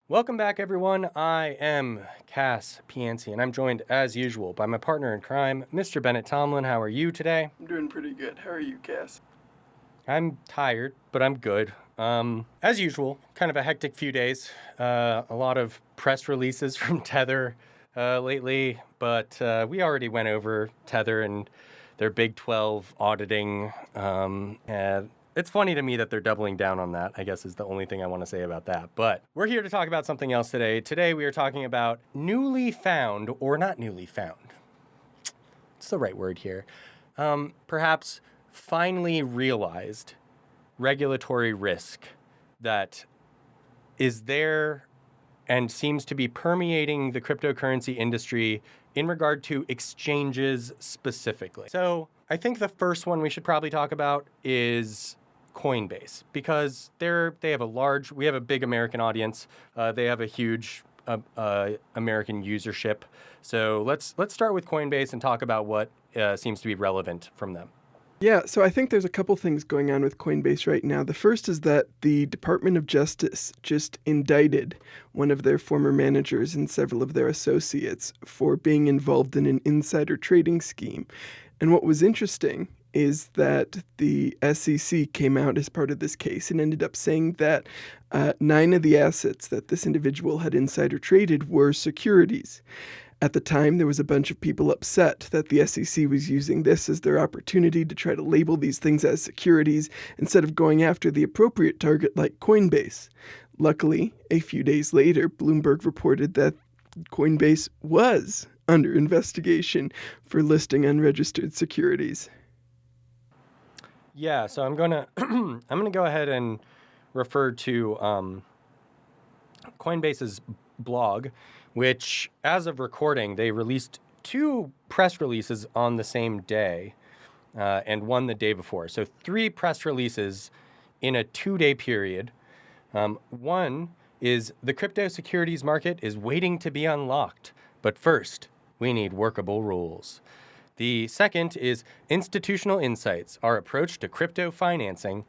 Welcome back, everyone. I am Piancey, and I'm joined, as usual, by my partner in crime, Mr. Bennett Tomlin. How are you today? I'm doing pretty good. How are you, Cass? I'm tired, but I'm good. As usual, kind of a hectic few days. A lot of press releases from Tether lately, but we already went over Tether and their Big 12 auditing. And it's funny to me that they're doubling down on that, I guess, is the only thing I want to say about that. But we're here to talk about something else today. Today we are talking about newly found, or not newly found. It's the right word here. Perhaps finally realized regulatory risk that is there and seems to be permeating the cryptocurrency industry in regard to exchanges specifically. So I think the first one we should probably talk about is Coinbase, because we have a big American audience. They have a huge American usership. So let's start with Coinbase and talk about what seems to be relevant from them. Yeah, so I think there's a couple things going on with Coinbase right now. The first is that the Department of Justice just indicted one of their former managers and several of their associates for being involved in an insider trading scheme. And what was interesting is that the SEC came out as part of this case and ended up saying that 9 of the assets that this individual had insider traded were securities. At the time, there was a bunch of people upset that the SEC was using this as their opportunity to try to label these things as securities instead of going after the appropriate target like Coinbase. Luckily, a few days later, Bloomberg reported that Coinbase was under investigation for listing unregistered securities. Yeah, so I'm gonna go ahead and refer to Coinbase's blog, which, as of recording, they released 2 press releases on the same day and one the day before. So 3 press releases in a 2-day period. One is the crypto securities market is waiting to be unlocked, but first, we need workable rules. The second is institutional insights, our approach to crypto financing.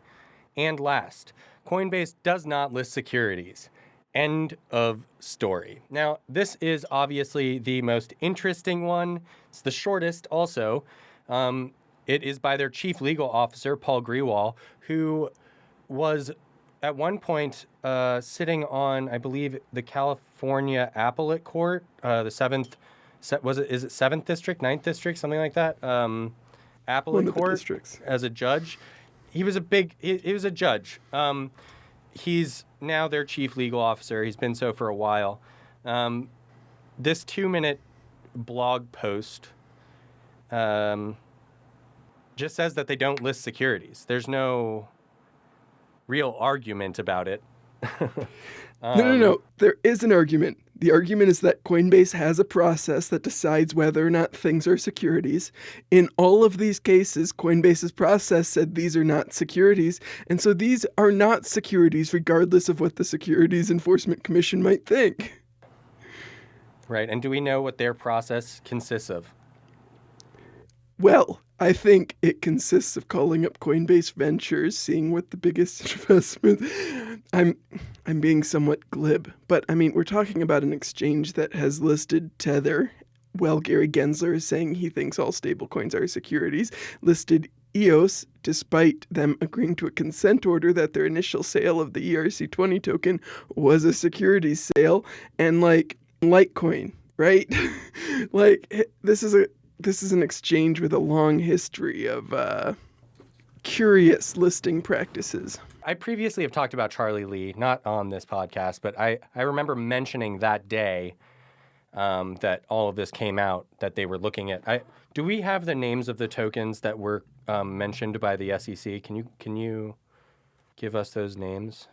And last, Coinbase does not list securities. End of story. Now, this is obviously the most interesting one. It's the shortest also. It is by their chief legal officer, Paul Grewal, who was at one point sitting on, I believe, the California Appellate Court, the 7th, is it 7th District, 9th District, something like that? Appellate Court as a judge. He was a judge. He's now their chief legal officer. He's been so for a while. This 2-minute blog post just says that they don't list securities. There's no real argument about it. No. There is an argument. The argument is that Coinbase has a process that decides whether or not things are securities. In all of these cases, Coinbase's process said these are not securities, and so these are not securities regardless of what the Securities Enforcement Commission might think. Right, and do we know what their process consists of? Well, I think it consists of calling up Coinbase Ventures, seeing what the biggest investment... I'm being somewhat glib, but I mean, we're talking about an exchange that has listed Tether. Well, Gary Gensler is saying he thinks all stablecoins are securities, listed EOS, despite them agreeing to a consent order that their initial sale of the ERC20 token was a securities sale, and Litecoin, right? This is an exchange with a long history of curious listing practices. I previously have talked about Charlie Lee, not on this podcast, but I remember mentioning that day that all of this came out, that they were looking at. Do we have the names of the tokens that were mentioned by the SEC? Can you give us those names?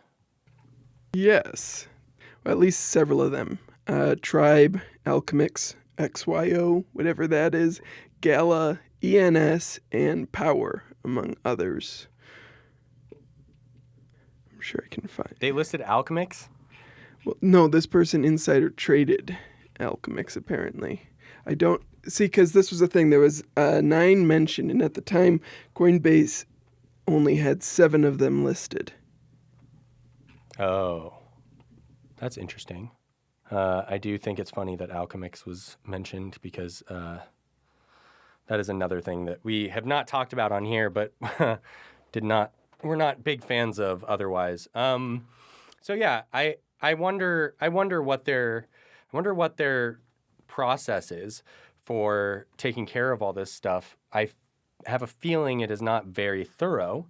Yes, well, at least several of them. Tribe, Alchemix, XYO, whatever that is, Gala, ENS, and Power, among others. I'm sure I can find. They listed Alchemix? Well, no, this person insider traded Alchemix, apparently. I don't see, because this was a thing. There was 9 mentioned, and at the time, Coinbase only had 7 of them listed. Oh. That's interesting. I do think it's funny that Alchemix was mentioned because that is another thing that we have not talked about on here, but we're not big fans of otherwise. So yeah, I wonder what their process is for taking care of all this stuff. I have a feeling it is not very thorough.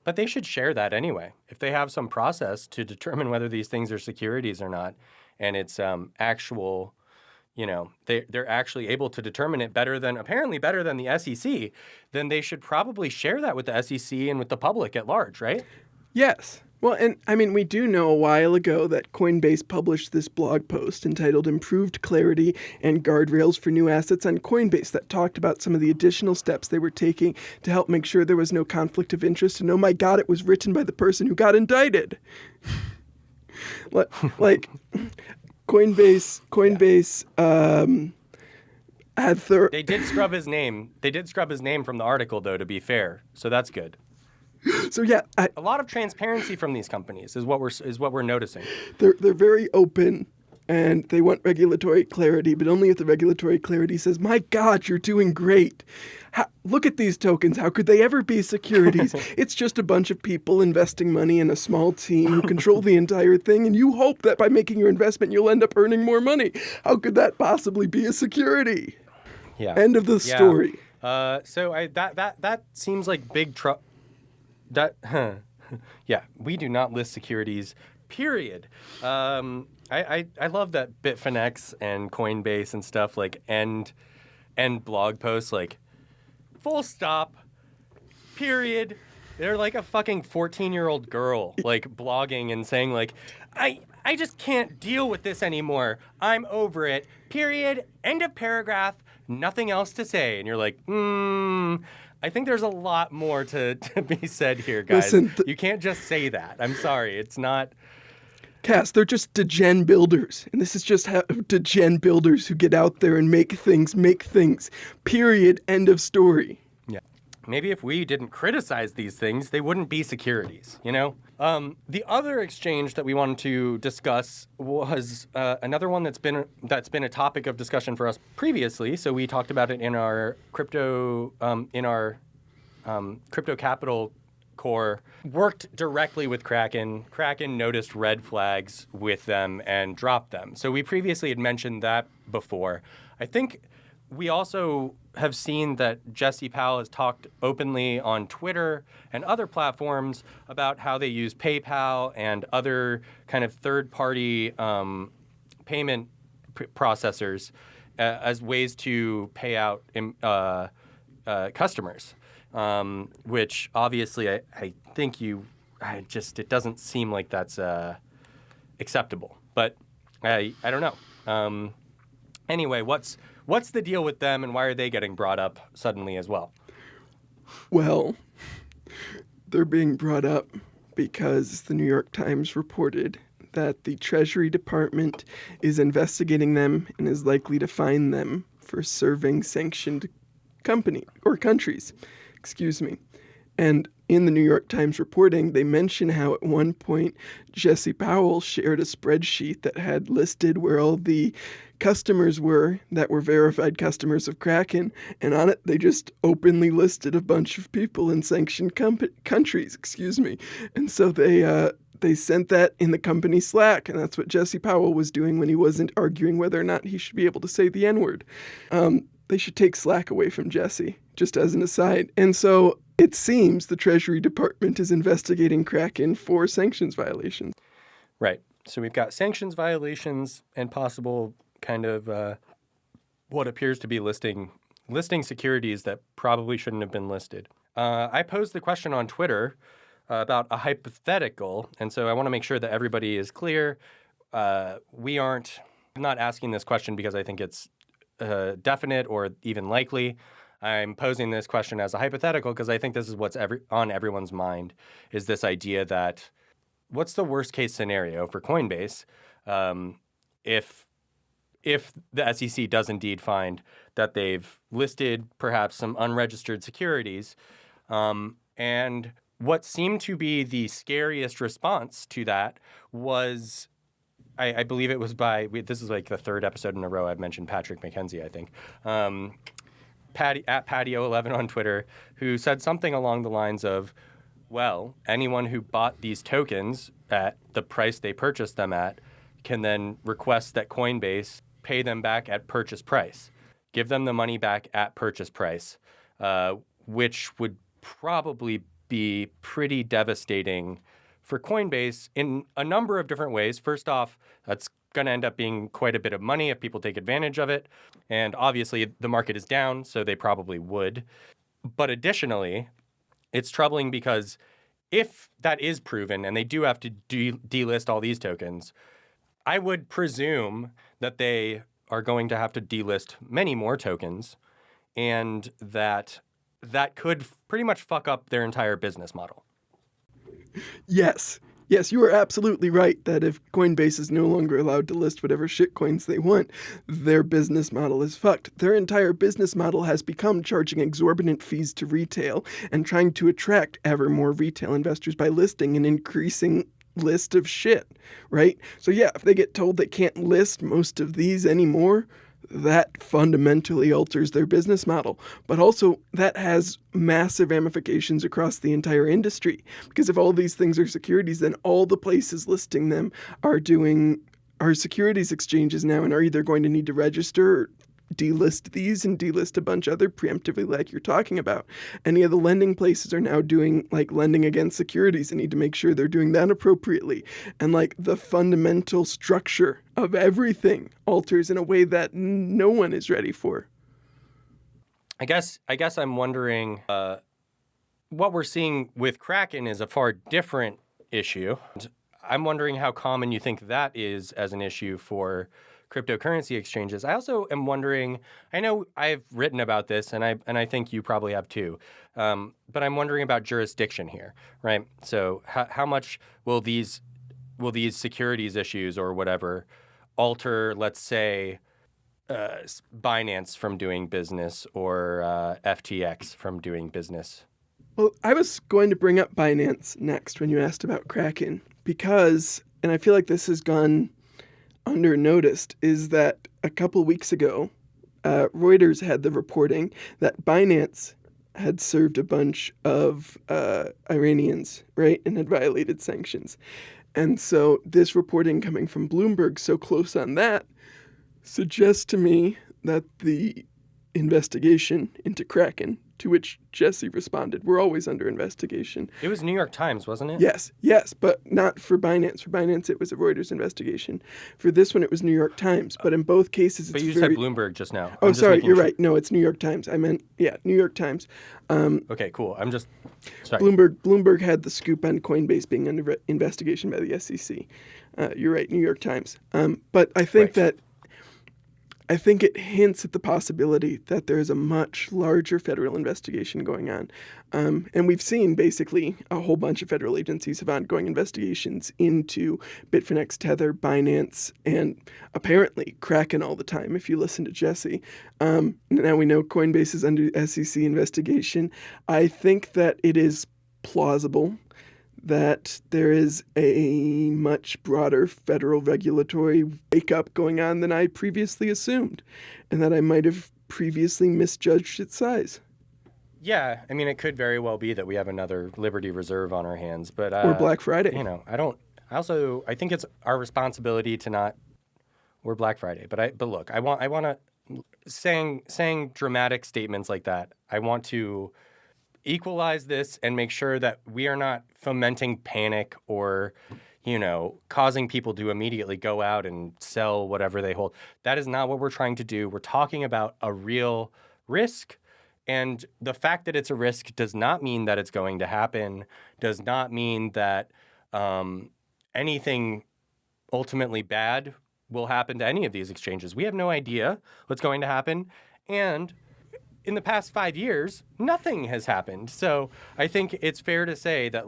But they should share that anyway. If they have some process to determine whether these things are securities or not, and it's actual, they're actually able to determine it apparently better than the SEC, then they should probably share that with the SEC and with the public at large, right? Yes. Well, and I mean, we do know a while ago that Coinbase published this blog post entitled Improved Clarity and Guardrails for New Assets on Coinbase that talked about some of the additional steps they were taking to help make sure there was no conflict of interest. And oh my God, it was written by the person who got indicted. Like Coinbase had They did scrub his name. They did scrub his name from the article, though, to be fair. So that's good. So yeah, a lot of transparency from these companies is what we're noticing. They're very open, and they want regulatory clarity, but only if the regulatory clarity says, "My God, you're doing great. Look at these tokens. How could they ever be securities? It's just a bunch of people investing money in a small team who control the entire thing, and you hope that by making your investment, you'll end up earning more money. How could that possibly be a security?" Yeah. End of the story. So that seems like big trouble. Yeah, we do not list securities, period. I love that Bitfinex and Coinbase and stuff like end blog posts like full stop, period. They're like a fucking 14-year-old girl like blogging and saying like, I just can't deal with this anymore. I'm over it, period, end of paragraph, nothing else to say. And you're like, I think there's a lot more to be said here, guys. Listen, you can't just say that. I'm sorry. It's not... Cass, they're just degen builders. And this is just how degen builders who get out there and make things. Period. End of story. Yeah. Maybe if we didn't criticize these things, they wouldn't be securities, The other exchange that we wanted to discuss was another one that's been a topic of discussion for us previously. So we talked about it in our crypto capital core. Worked directly with Kraken. Kraken noticed red flags with them and dropped them. So we previously had mentioned that before. I think we also have seen that Jesse Powell has talked openly on Twitter and other platforms about how they use PayPal and other kind of third-party payment processors as ways to pay out customers, which obviously I think it doesn't seem like that's acceptable. But I don't know. Anyway, what's the deal with them and why are they getting brought up suddenly as well? Well, they're being brought up because the New York Times reported that the Treasury Department is investigating them and is likely to fine them for serving sanctioned countries. And in the New York Times reporting, they mention how at one point Jesse Powell shared a spreadsheet that had listed where all the customers were that were verified customers of Kraken, and on it they just openly listed a bunch of people in sanctioned countries. And so they sent that in the company Slack, and that's what Jesse Powell was doing when he wasn't arguing whether or not he should be able to say the N-word. They should take Slack away from Jesse, just as an aside. And so it seems the Treasury Department is investigating Kraken for sanctions violations. Right. So we've got sanctions violations and possible kind of what appears to be listing securities that probably shouldn't have been listed. I posed the question on Twitter about a hypothetical, and so I want to make sure that everybody is clear. I'm not asking this question because I think it's definite or even likely. I'm posing this question as a hypothetical because I think this is what's on everyone's mind, is this idea that what's the worst case scenario for Coinbase if the SEC does indeed find that they've listed perhaps some unregistered securities, and what seemed to be the scariest response to that was I believe it was this is like the third episode in a row I've mentioned Patrick McKenzie, I think. At Patio11 on Twitter, who said something along the lines of, well, anyone who bought these tokens at the price they purchased them at can then request that Coinbase pay them back at purchase price, give them the money back at purchase price, which would probably be pretty devastating for Coinbase in a number of different ways. First off, that's going to end up being quite a bit of money if people take advantage of it. And obviously, the market is down, so they probably would. But additionally, it's troubling because if that is proven and they do have to delist all these tokens, I would presume that they are going to have to delist many more tokens, and that could pretty much fuck up their entire business model. Yes. Yes, you are absolutely right that if Coinbase is no longer allowed to list whatever shitcoins they want, their business model is fucked. Their entire business model has become charging exorbitant fees to retail and trying to attract ever more retail investors by listing an increasing list of shit, right? So yeah, if they get told they can't list most of these anymore, that fundamentally alters their business model. But also, that has massive ramifications across the entire industry. Because if all these things are securities, then all the places listing them are securities exchanges now and are either going to need to register or delist these and delist a bunch other preemptively like you're talking about. Any of the lending places are now doing like lending against securities and need to make sure they're doing that appropriately. And like the fundamental structure of everything alters in a way that no one is ready for. I guess I'm wondering, what we're seeing with Kraken is a far different issue. I'm wondering how common you think that is as an issue for cryptocurrency exchanges. I also am wondering, I know I've written about this, and I think you probably have too, but I'm wondering about jurisdiction here, right? So how much will these securities issues or whatever alter, let's say, Binance from doing business or FTX from doing business? Well, I was going to bring up Binance next when you asked about Kraken because, and I feel like this has gone under-noticed, is that a couple weeks ago, Reuters had the reporting that Binance had served a bunch of Iranians, right, and had violated sanctions. And so this reporting coming from Bloomberg so close on that suggests to me that the investigation into Kraken, to which Jesse responded, we're always under investigation. It was New York Times, wasn't it? Yes, but not for Binance. For Binance, it was a Reuters investigation. For this one, it was New York Times. But in both cases, but you said Bloomberg just now. Oh, sorry, you're right. No, it's New York Times. I meant, New York Times. Okay, cool. I'm just sorry. Bloomberg had the scoop on Coinbase being under investigation by the SEC. You're right, New York Times. But I think I think it hints at the possibility that there is a much larger federal investigation going on. And we've seen basically a whole bunch of federal agencies have ongoing investigations into Bitfinex, Tether, Binance, and apparently Kraken all the time, if you listen to Jesse. Now we know Coinbase is under SEC investigation. I think that it is plausible that there is a much broader federal regulatory wake-up going on than I previously assumed, and that I might have previously misjudged its size. Yeah, I mean, it could very well be that we have another Liberty Reserve on our hands, but or Black Friday. You know, I think it's our responsibility to not. Or Black Friday, but look, I want to saying dramatic statements like that. I want to equalize this and make sure that we are not fomenting panic or, causing people to immediately go out and sell whatever they hold. That is not what we're trying to do. We're talking about a real risk. And the fact that it's a risk does not mean that it's going to happen, does not mean that anything ultimately bad will happen to any of these exchanges. We have no idea what's going to happen. And in the past 5 years, nothing has happened. So I think it's fair to say that,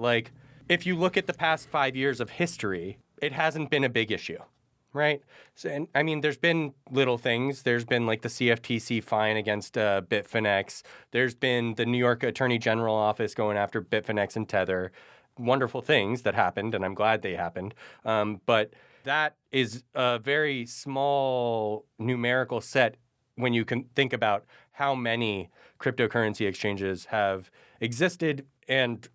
if you look at the past 5 years of history, it hasn't been a big issue, right? So, and I mean, there's been little things. There's been the CFTC fine against Bitfinex. There's been the New York Attorney General office going after Bitfinex and Tether. wonderful things that happened, and I'm glad they happened. But that is a very small numerical set when you can think about how many cryptocurrency exchanges have existed and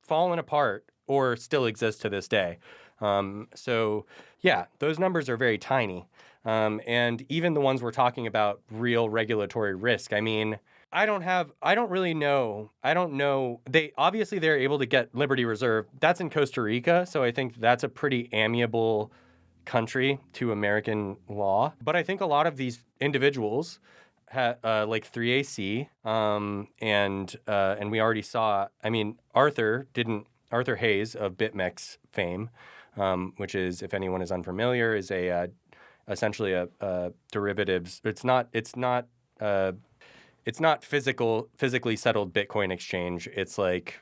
fallen apart or still exist to this day. So yeah, those numbers are very tiny. And even the ones we're talking about, real regulatory risk, I mean, I don't really know. I don't know. They're able to get Liberty Reserve. That's in Costa Rica. So I think that's a pretty amiable country to American law. But I think a lot of these individuals, like 3AC, and we already saw, I mean, Arthur Hayes of BitMEX fame, which is, if anyone is unfamiliar, is essentially a derivatives. It's not physically settled Bitcoin exchange. It's like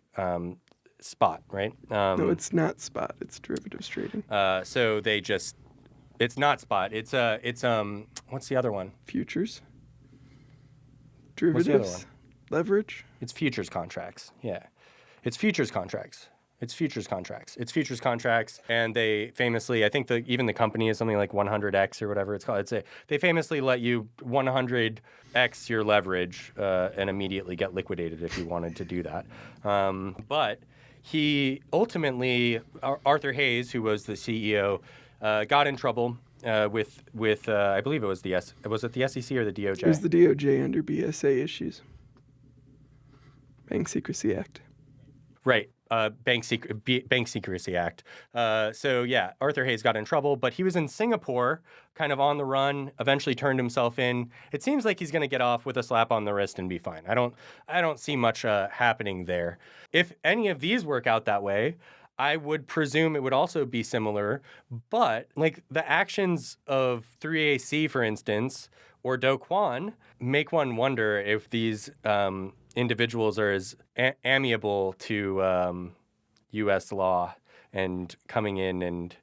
spot, right? No, it's not spot. It's derivatives trading. So it's not spot. It's what's the other one? Futures. What's the other one? Derivatives. Leverage. It's futures contracts. Yeah. It's futures contracts. It's futures contracts. And they famously, I think even the company is something like 100x or whatever it's called. They famously let you 100x your leverage and immediately get liquidated if you wanted to do that. But he ultimately, Arthur Hayes, who was the CEO, got in trouble with I believe it was was it the SEC or the DOJ? It was the DOJ under BSA issues. Bank Secrecy Act. Right. Bank Secrecy Act. So yeah, Arthur Hayes got in trouble, but he was in Singapore, kind of on the run, eventually turned himself in. It seems like he's going to get off with a slap on the wrist and be fine. I don't see much happening there. If any of these work out that way, I would presume it would also be similar, but like the actions of 3AC, for instance, or Do Kwon make one wonder if these individuals are as amiable to U.S. law and coming in and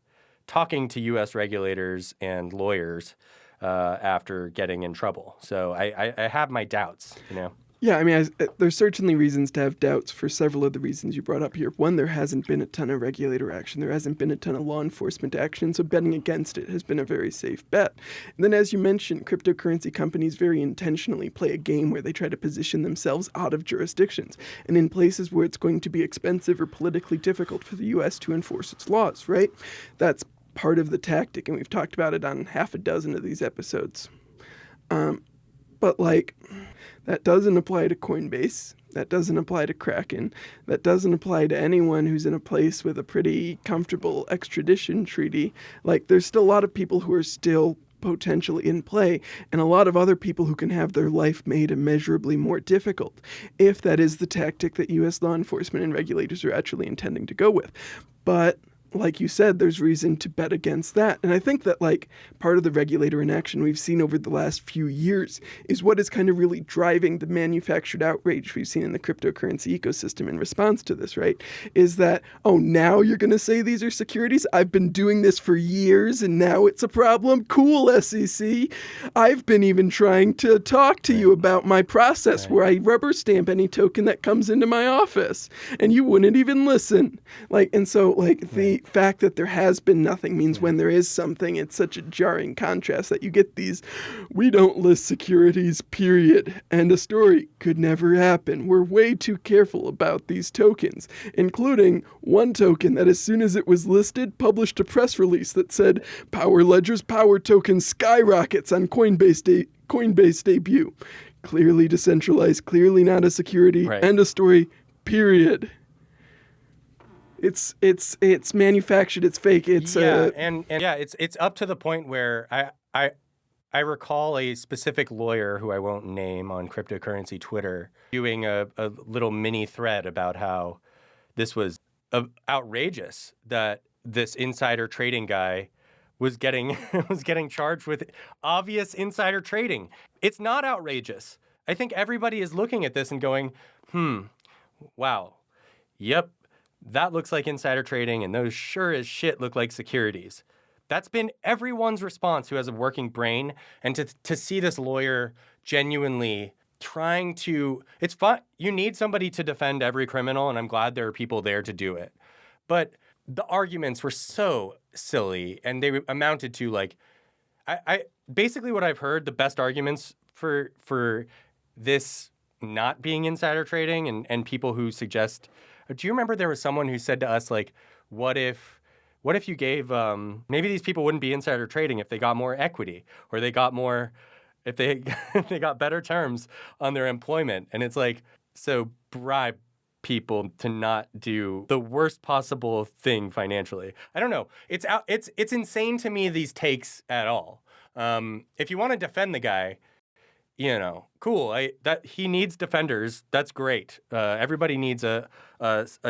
talking to U.S. regulators and lawyers after getting in trouble. So I have my doubts, you know. Yeah, I mean, there's certainly reasons to have doubts for several of the reasons you brought up here. One, there hasn't been a ton of regulator action. There hasn't been a ton of law enforcement action, so betting against it has been a very safe bet. And then, as you mentioned, cryptocurrency companies very intentionally play a game where they try to position themselves out of jurisdictions and in places where it's going to be expensive or politically difficult for the U.S. to enforce its laws, right? That's part of the tactic, and we've talked about it on half a dozen of these episodes. But, that doesn't apply to Coinbase. That doesn't apply to Kraken. That doesn't apply to anyone who's in a place with a pretty comfortable extradition treaty. There's still a lot of people who are still potentially in play, and a lot of other people who can have their life made immeasurably more difficult, if that is the tactic that U.S. law enforcement and regulators are actually intending to go with. But like you said, there's reason to bet against that. And I think that part of the regulator inaction we've seen over the last few years is what is kind of really driving the manufactured outrage we've seen in the cryptocurrency ecosystem in response to this, right? Is that, oh, now you're going to say these are securities? I've been doing this for years and now it's a problem? Cool, SEC. I've been even trying to talk to you about my process where I rubber stamp any token that comes into my office and you wouldn't even listen. The fact that there has been nothing means when there is something, it's such a jarring contrast that you get these, we don't list securities, period. And a story could never happen. We're way too careful about these tokens, including one token that as soon as it was listed, published a press release that said, Power Ledger's power token skyrockets on Coinbase debut. Clearly decentralized, clearly not a security, end of story, period. It's manufactured. It's fake. It's it's up to the point where I recall a specific lawyer who I won't name on cryptocurrency Twitter doing a little mini thread about how this was outrageous that this insider trading guy was getting charged with obvious insider trading. It's not outrageous. I think everybody is looking at this and going, wow, yep. That looks like insider trading, and those sure as shit look like securities. That's been everyone's response who has a working brain, and to see this lawyer genuinely trying to, it's fun. You need somebody to defend every criminal, and I'm glad there are people there to do it. But the arguments were so silly, and they amounted to like, I basically what I've heard, the best arguments for this not being insider trading and people who suggest, do you remember there was someone who said to us, like, what if you gave, maybe these people wouldn't be insider trading if they got more equity, or they got more, if they got better terms on their employment. And it's like, so bribe people to not do the worst possible thing financially. I don't know. It's insane to me, these takes at all. If you want to defend the guy, you know, cool. That he needs defenders. That's great. Everybody needs a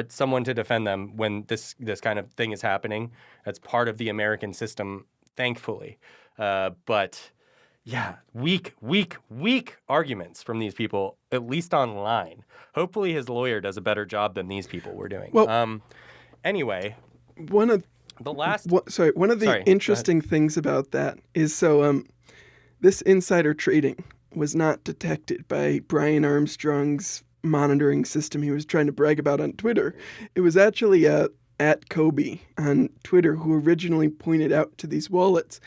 someone to defend them when this kind of thing is happening. That's part of the American system, thankfully. But yeah, weak arguments from these people, at least online. Hopefully his lawyer does a better job than these people were doing. Well, anyway, one of the interesting things about that is this insider trading was not detected by Brian Armstrong's monitoring system he was trying to brag about on Twitter. It was actually at Kobe on Twitter who originally pointed out to these wallets.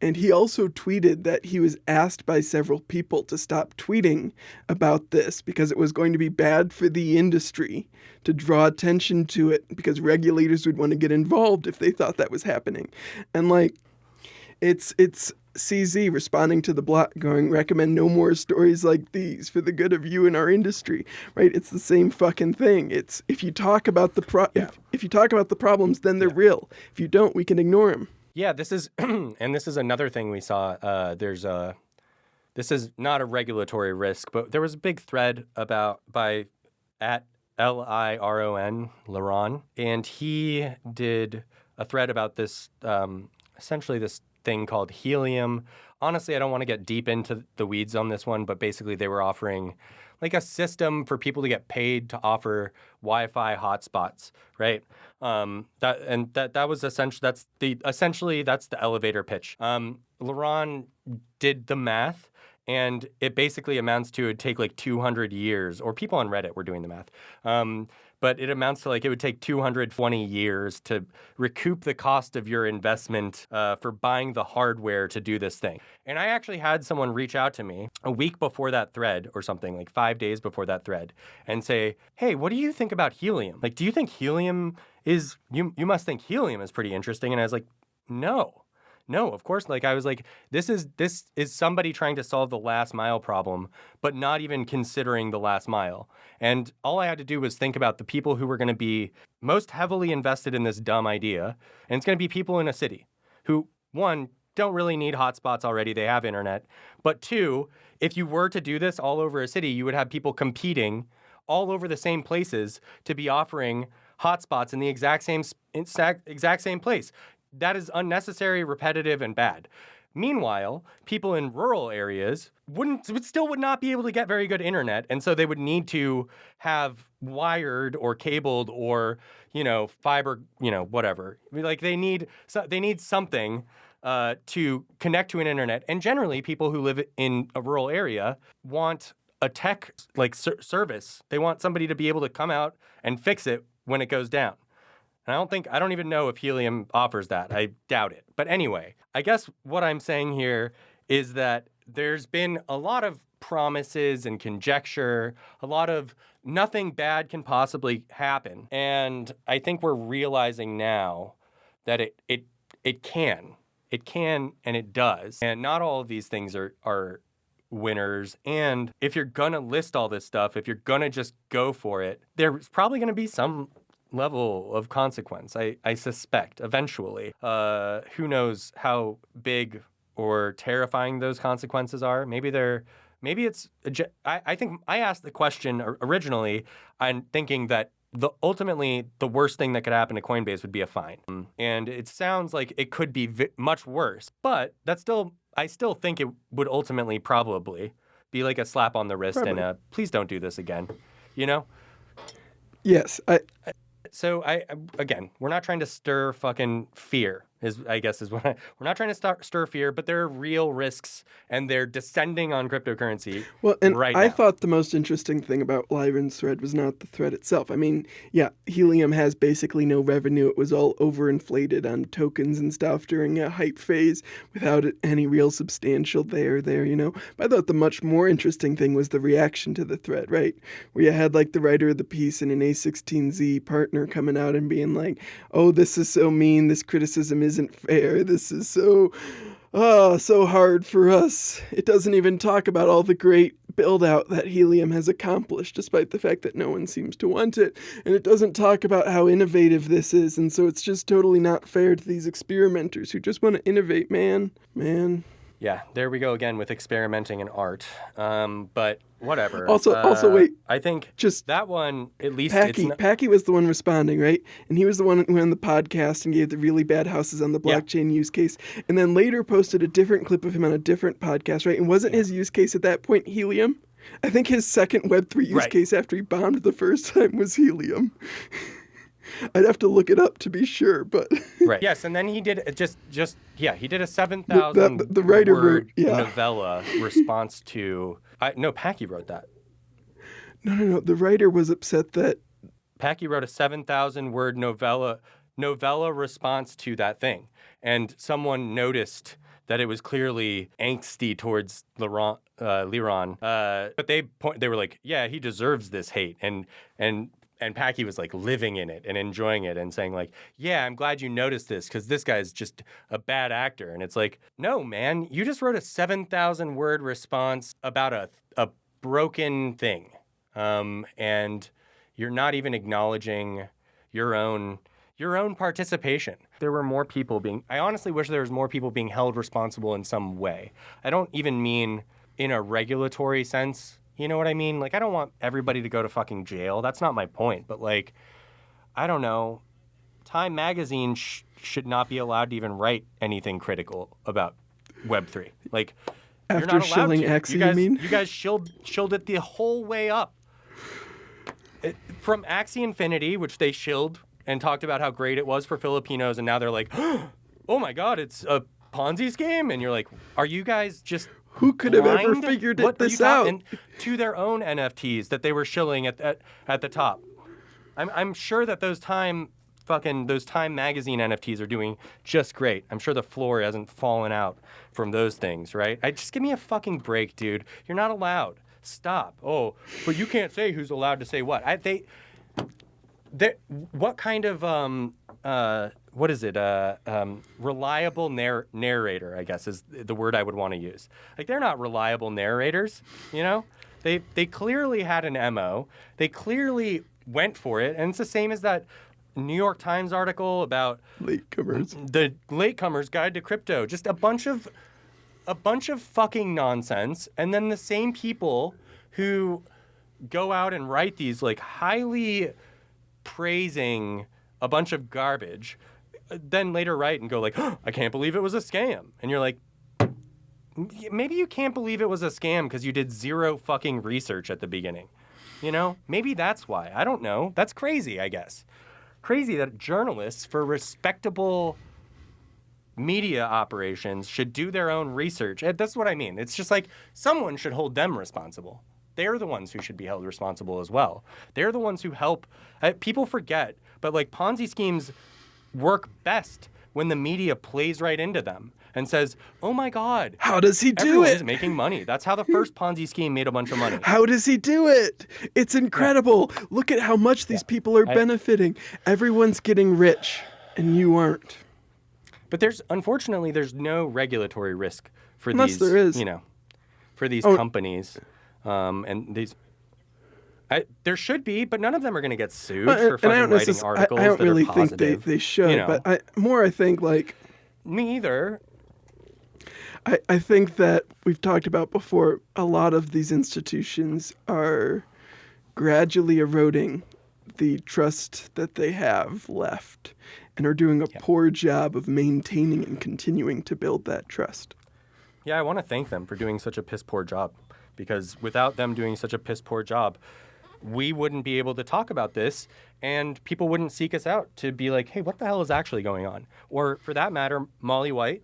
And he also tweeted that he was asked by several people to stop tweeting about this because it was going to be bad for the industry to draw attention to it, because regulators would want to get involved if they thought that was happening. And like, it's CZ responding to the block going, recommend no more stories like these for the good of you and our industry, right? It's the same fucking thing. It's if you talk about the if you talk about the problems, then they're real. If you don't, we can ignore them. Yeah, this is, and this is another thing we saw. This is not a regulatory risk, but there was a big thread by at Liron, and he did a thread about this, essentially this thing called Helium. Honestly, I don't want to get deep into the weeds on this one, but basically they were offering like a system for people to get paid to offer Wi-Fi hotspots, right? That was essentially that's the elevator pitch. Liron did the math, and it basically amounts to, it'd take like 200 years, or people on Reddit were doing the math. But it amounts to like, it would take 220 years to recoup the cost of your investment for buying the hardware to do this thing. And I actually had someone reach out to me a week before that thread or something, like 5 days before that thread, and say, hey, what do you think about Helium? Like, do you think Helium is, you must think Helium is pretty interesting. And I was like, no, of course. Like, I was like, this is somebody trying to solve the last mile problem, but not even considering the last mile. And all I had to do was think about the people who were going to be most heavily invested in this dumb idea. And it's going to be people in a city who, one, don't really need hotspots already. They have internet. But two, if you were to do this all over a city, you would have people competing all over the same places to be offering hotspots in the exact same place. That is unnecessary, repetitive, and bad. Meanwhile, people in rural areas would still not be able to get very good internet, and so they would need to have wired or cabled or, fiber, whatever. Like, they need something to connect to an internet. And generally, people who live in a rural area want a tech service. They want somebody to be able to come out and fix it when it goes down. And I don't even know if Helium offers that. I doubt it. But anyway, I guess what I'm saying here is that there's been a lot of promises and conjecture, a lot of nothing bad can possibly happen. And I think we're realizing now that it can and it does. And not all of these things are winners. And if you're gonna list all this stuff, if you're gonna just go for it, there's probably gonna be some level of consequence, I suspect, eventually. Who knows how big or terrifying those consequences are? Maybe it's, I think I asked the question originally and thinking that ultimately the worst thing that could happen to Coinbase would be a fine. And it sounds like it could be much worse, but I still think it would ultimately probably be like a slap on the wrist and please don't do this again, Yes. So again, we're not trying to stir fucking fear. I guess is what we're not trying to stir fear, but there are real risks, and they're descending on cryptocurrency. Well, and right I now. thought the most interesting thing about Lyran's thread was not the thread itself. I mean, yeah, Helium has basically no revenue. It was all overinflated on tokens and stuff during a hype phase without any real substantial there, you know. But I thought the much more interesting thing was the reaction to the thread, right? Where you had like the writer of the piece and an A16Z partner coming out and being like, oh, this is so mean. This criticism isn't fair. This is so hard for us. It doesn't even talk about all the great build-out that Helium has accomplished, despite the fact that no one seems to want it. And it doesn't talk about how innovative this is, and so it's just totally not fair to these experimenters who just want to innovate, man. Yeah, there we go again with experimenting in art. But whatever. Also, wait. I think just that one, at least Packy was the one responding, right? And he was the one who went on the podcast and gave the really bad houses on the blockchain use case. And then later posted a different clip of him on a different podcast, right? And wasn't his use case at that point Helium? I think his second Web3 use case after he bombed the first time was Helium. I'd have to look it up to be sure, but right. Yes, and then he did he did a 7,000 the writer word wrote, novella response to no, Packy wrote that. No. The writer was upset that Packy wrote a 7,000 word novella response to that thing, and someone noticed that it was clearly angsty towards Liron. But they were like, yeah, he deserves this hate, and Packy was like living in it and enjoying it and saying like, yeah, I'm glad you noticed this because this guy's just a bad actor. And it's like, no, man, you just wrote a 7,000 word response about a broken thing. And you're not even acknowledging your own participation. There were more people I honestly wish there was more people being held responsible in some way. I don't even mean in a regulatory sense. You know what I mean? Like, I don't want everybody to go to fucking jail. That's not my point. But, like, I don't know. Time Magazine should not be allowed to even write anything critical about Web3. Like, after you're not allowed shilling to. Axie, you mean? You guys shilled it the whole way up. From Axie Infinity, which they shilled and talked about how great it was for Filipinos, and now they're like, oh my God, it's a Ponzi scheme? And you're like, are you guys just... Who could have ever figured this out? And to their own NFTs that they were shilling at the top. I'm sure that those Time Magazine NFTs are doing just great. I'm sure the floor hasn't fallen out from those things, right? Just give me a fucking break, dude. You're not allowed. Stop. Oh, but you can't say who's allowed to say what. What kind of what is it? Reliable narrator, I guess, is the word I would want to use. Like, they're not reliable narrators, you know? They clearly had an MO. They clearly went for it. And it's the same as that New York Times article about latecomers. The Latecomers Guide to Crypto. Just a bunch of fucking nonsense. And then the same people who go out and write these, like, highly praising a bunch of garbage, then later write and go like, oh, I can't believe it was a scam. And you're like, maybe you can't believe it was a scam because you did zero fucking research at the beginning. You know, maybe that's why. I don't know. That's crazy, I guess. Crazy that journalists for respectable media operations should do their own research. That's what I mean. It's just like someone should hold them responsible. They're the ones who should be held responsible as well. They're the ones who help. People forget, but like Ponzi schemes work best when the media plays right into them and says, oh my God. How does he do everyone it? is making money. That's how the first Ponzi scheme made a bunch of money. How does he do it? It's incredible. Yeah. Look at how much these people are benefiting. Everyone's getting rich and you aren't. But unfortunately, there's no regulatory risk for Unless there is. You know, for these companies. And these, there should be, but none of them are going to get sued for fucking writing articles I don't that really are positive. think they should, you know. But I think like... Me either. I think that we've talked about before, a lot of these institutions are gradually eroding the trust that they have left and are doing a poor job of maintaining and continuing to build that trust. Yeah, I want to thank them for doing such a piss poor job, because without them doing such a piss poor job, we wouldn't be able to talk about this, and people wouldn't seek us out to be like, hey, what the hell is actually going on? Or for that matter, Molly White,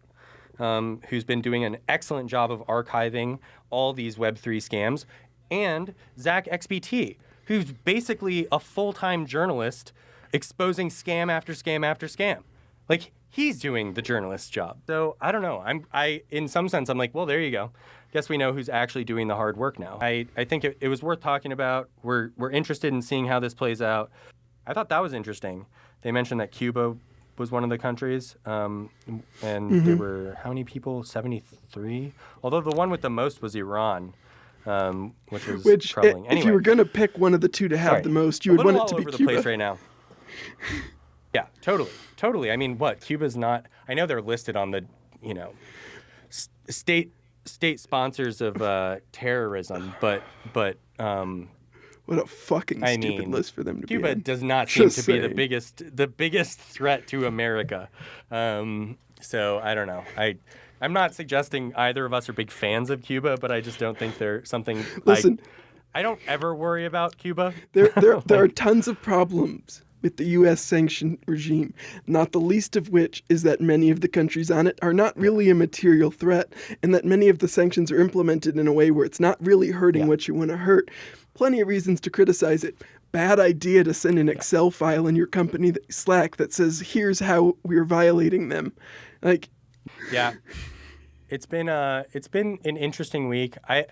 who's been doing an excellent job of archiving all these Web3 scams, and Zach XBT, who's basically a full-time journalist exposing scam after scam after scam. Like, he's doing the journalist's job. So I don't know. I in some sense, I'm like, well, there you go. Guess we know who's actually doing the hard work now. I think it was worth talking about. We're interested in seeing how this plays out. I thought that was interesting. They mentioned that Cuba was one of the countries, and there were how many people? 73. Although the one with the most was Iran, which was troubling. If you were going to pick one of the two to have the most, you would want it to be Cuba. All over the place right now. Yeah, totally. I mean, what? Cuba's not. I know they're listed on the, state sponsors of terrorism, but what a fucking stupid list for them to Cuba be on. does not seem to be the biggest threat to America. So I don't know. I'm not suggesting either of us are big fans of Cuba, but I just don't think they're something. Listen, I don't ever worry about Cuba. There are tons of problems with the U.S. sanction regime, not the least of which is that many of the countries on it are not really a material threat, and that many of the sanctions are implemented in a way where it's not really hurting what you want to hurt. Plenty of reasons to criticize it. Bad idea to send an Excel file in your company Slack that says, here's how we're violating them. Yeah. It's been an interesting week. I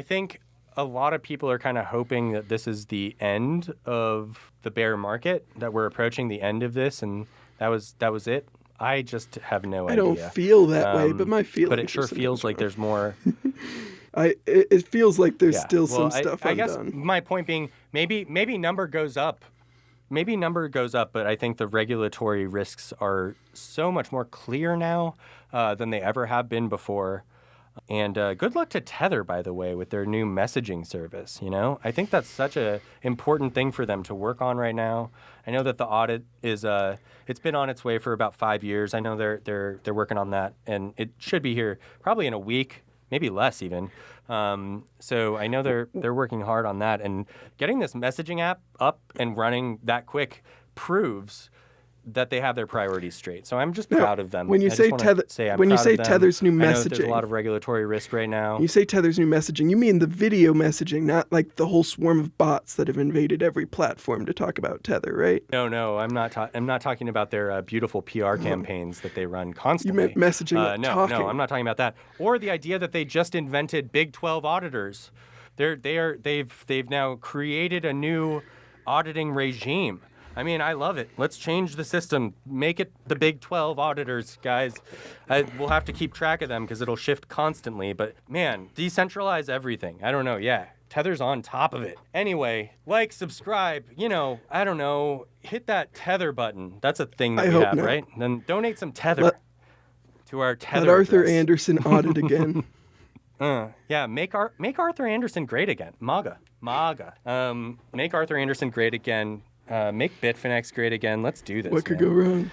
think a lot of people are kind of hoping that this is the end of the bear market, that we're approaching the end of this, and that was it. I just have no idea. I don't feel that way, but my feeling. But it sure feels like there's more. It feels like there's still some stuff undone. I guess my point being, maybe number goes up. Maybe number goes up, but I think the regulatory risks are so much more clear now than they ever have been before. And good luck to Tether, by the way, with their new messaging service. I think that's such a important thing for them to work on right now. I know that the audit is it's been on its way for about 5 years. I know they're working on that, and it should be here probably in a week, maybe less even. So I know they're working hard on that, and getting this messaging app up and running that quick proves that they have their priorities straight. So I'm just proud of them. When you say Tether's new messaging, I know that there's a lot of regulatory risk right now. You say Tether's new messaging, you mean the video messaging, not like the whole swarm of bots that have invaded every platform to talk about Tether, right? No, I'm not talking about their beautiful PR campaigns that they run constantly. You meant messaging, talking. No, I'm not talking about that. Or the idea that they just invented Big 12 auditors. They've now created a new auditing regime. I mean, I love it. Let's change the system. Make it the Big 12 auditors, guys. We'll have to keep track of them because it'll shift constantly. But, man, decentralize everything. I don't know. Yeah, Tether's on top of it. Anyway, subscribe. I don't know. Hit that Tether button. That's a thing that we have, right? And then donate some Tether to our Tether. Let Arthur Anderson audit again. Yeah, make Arthur Anderson great again. MAGA. Make Arthur Anderson great again. Make Bitfinex great again. Let's do this. What could go wrong?